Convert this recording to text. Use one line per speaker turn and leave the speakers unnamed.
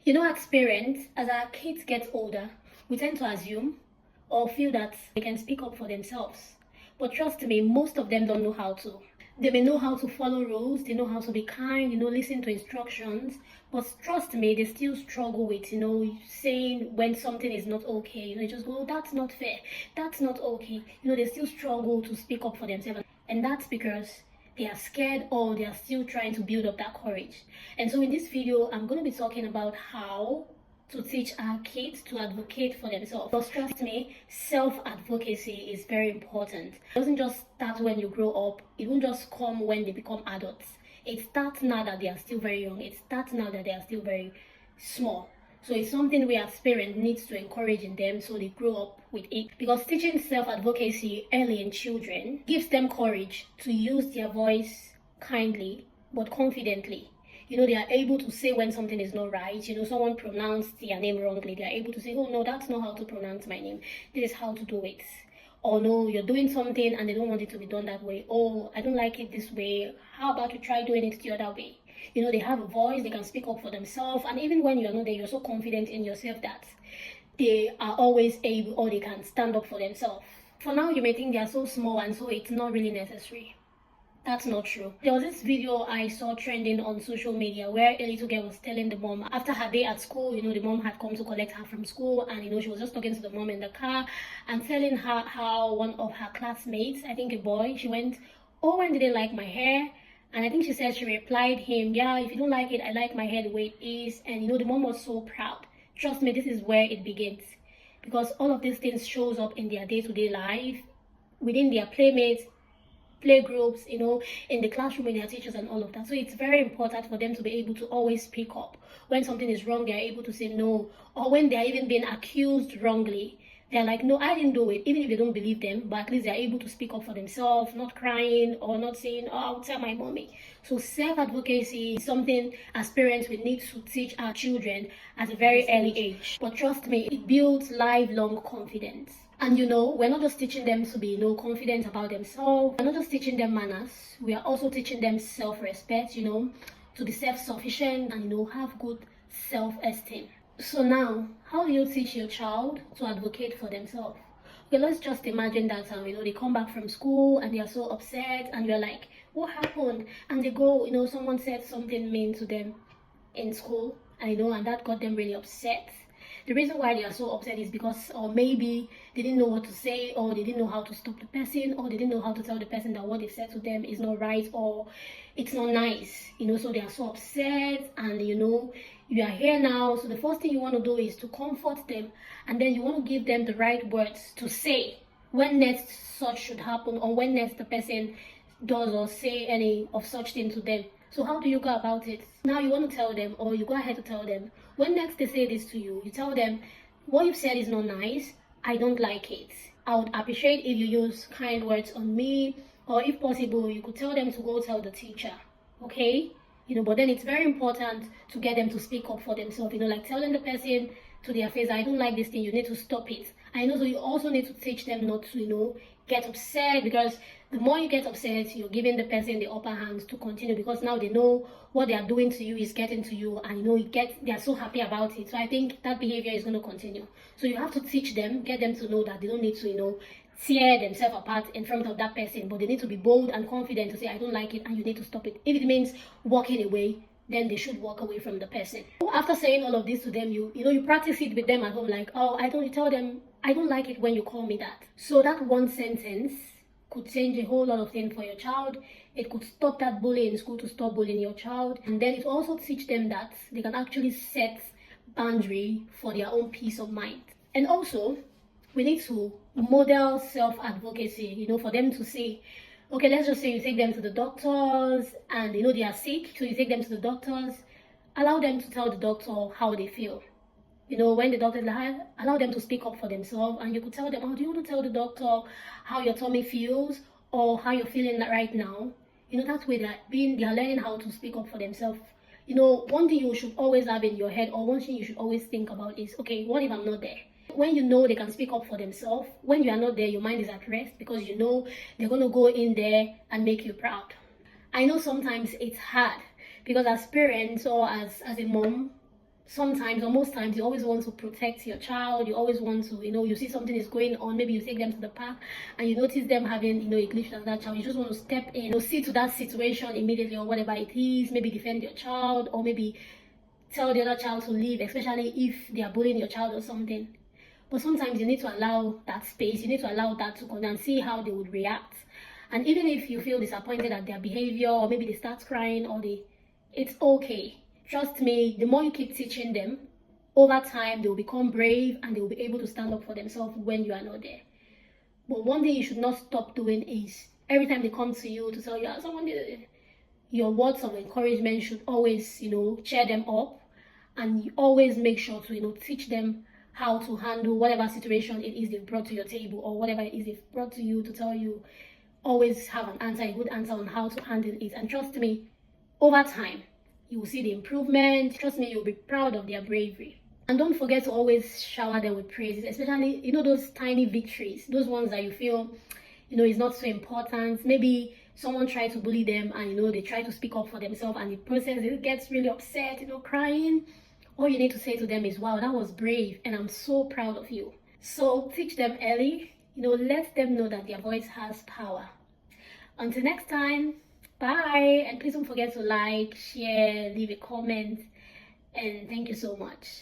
As parents, as our kids get older, we tend to assume or feel that they can speak up for themselves. But trust me, most of them don't know how to. They may know how to follow rules, they know how to be kind, listen to instructions. But trust me, they still struggle with, saying when something is not okay. They just go, "Oh, that's not fair. That's not okay." They still struggle to speak up for themselves. And that's because they are scared or they are still trying to build up that courage. And so in this video, I'm going to be talking about how to teach our kids to advocate for themselves. Because trust me, self-advocacy is very important. It doesn't just start when you grow up. It won't just come when they become adults. It starts now that they are still very young. It starts now that they are still very small. So it's something we as parents need to encourage in them so they grow up with it. Because teaching self-advocacy early in children gives them courage to use their voice kindly but confidently. They are able to say when something is not right. Someone pronounced their name wrongly. They are able to say, "Oh, no, that's not how to pronounce my name. This is how to do it." Or, "No, you're doing something and they don't want it to be done that way. Oh, I don't like it this way. How about you try doing it the other way?" They have a voice. They can speak up for themselves. And even when you're not there, you're so confident in yourself that they are always able or they can stand up for themselves. For now, you may think they are so small and so it's not really necessary. That's not true. There was this video I saw trending on social media where a little girl was telling the mom after her day at school, the mom had come to collect her from school, and she was just talking to the mom in the car and telling her how one of her classmates, I think a boy, she went, "Owen didn't like my hair." And I think she said she replied him, "Yeah, if you don't like it, I like my hair the way it is." And the mom was so proud. Trust me, this is where it begins. Because all of these things shows up in their day-to-day life, within their playmates, play groups, in the classroom with their teachers and all of that. So it's very important for them to be able to always speak up. When something is wrong, they're able to say no. Or when they're even being accused wrongly, they're like, "No, I didn't do it." Even if they don't believe them, but at least they're able to speak up for themselves, not crying or not saying, "Oh, I'll tell my mommy." So self-advocacy is something as parents we need to teach our children at a very early age. But trust me, it builds lifelong confidence. And we're not just teaching them to be, confident about themselves. We're not just teaching them manners. We are also teaching them self-respect, to be self-sufficient and, have good self-esteem. So now, how do you teach your child to advocate for themselves? Okay, let's just imagine that, they come back from school and they are so upset and you're like, "What happened?" And they go, someone said something mean to them in school, and that got them really upset. The reason why they are so upset is because, or maybe they didn't know what to say, or they didn't know how to stop the person, or they didn't know how to tell the person that what they said to them is not right, or it's not nice, so they are so upset. And you are here now, so the first thing you want to do is to comfort them, and then you want to give them the right words to say when next such should happen, or when next the person does or say any of such thing to them. So how do you go about it? Now you want to tell them, or you go ahead to tell them, when next they say this to you, you tell them, "What you've said is not nice. I don't like it. I would appreciate if you use kind words on me," or if possible, you could tell them to go tell the teacher, okay? But then it's very important to get them to speak up for themselves, like telling the person to their face, "I don't like this thing, you need to stop it." So you also need to teach them not to, get upset, because the more you get upset, you're giving the person the upper hand to continue, because now they know what they are doing to you is getting to you, and they are so happy about it. So I think that behavior is going to continue. So you have to teach them, get them to know that they don't need to, tear themselves apart in front of that person, but they need to be bold and confident to say, "I don't like it," and you need to stop it. If it means walking away, then they should walk away from the person. After saying all of this to them, you practice it with them at home, like, "Oh, you tell them, I don't like it when you call me that." So that one sentence could change a whole lot of things for your child. It could stop that bully in school to stop bullying your child. And then it also teach them that they can actually set boundary for their own peace of mind. And also, we need to model self-advocacy, for them to say, okay, let's just say you take them to the doctors and they are sick, so you take them to the doctors, allow them to tell the doctor how they feel. When the doctor allow them to speak up for themselves, and you could tell them, "Oh, do you want to tell the doctor how your tummy feels or how you're feeling right now?" That way they are learning how to speak up for themselves. One thing you should always have in your head, or one thing you should always think about is, okay, what if I'm not there? When they can speak up for themselves, when you are not there, your mind is at rest, because they're going to go in there and make you proud. I know sometimes it's hard, because as parents or as a mom, sometimes or most times you always want to protect your child. You always want to, you see something is going on, maybe you take them to the park and you notice them having, a glitch with that child. You just want to step in, see to that situation immediately, or whatever it is. Maybe defend your child, or maybe tell the other child to leave, especially if they are bullying your child or something. But sometimes you need to allow that space, you need to allow that to come and see how they would react. And even if you feel disappointed at their behavior, or maybe they start crying, it's okay. Trust me, the more you keep teaching them, over time they will become brave and they will be able to stand up for themselves when you are not there. But one thing you should not stop doing is every time they come to you to tell you, someone did, your words of encouragement should always, cheer them up, and you always make sure to, teach them how to handle whatever situation it is they've brought to your table, or whatever it is they've brought to you to tell you. Always have an answer, a good answer on how to handle it. And trust me, over time, you will see the improvement. Trust me, you'll be proud of their bravery. And don't forget to always shower them with praises, especially, those tiny victories, those ones that you feel, is not so important. Maybe someone tried to bully them and, they try to speak up for themselves, and the process, it gets really upset, crying. All you need to say to them is, wow, that was brave and I'm so proud of you. So teach them early, let them know that their voice has power. Until next time, bye. And please don't forget to like, share, leave a comment, and thank you so much.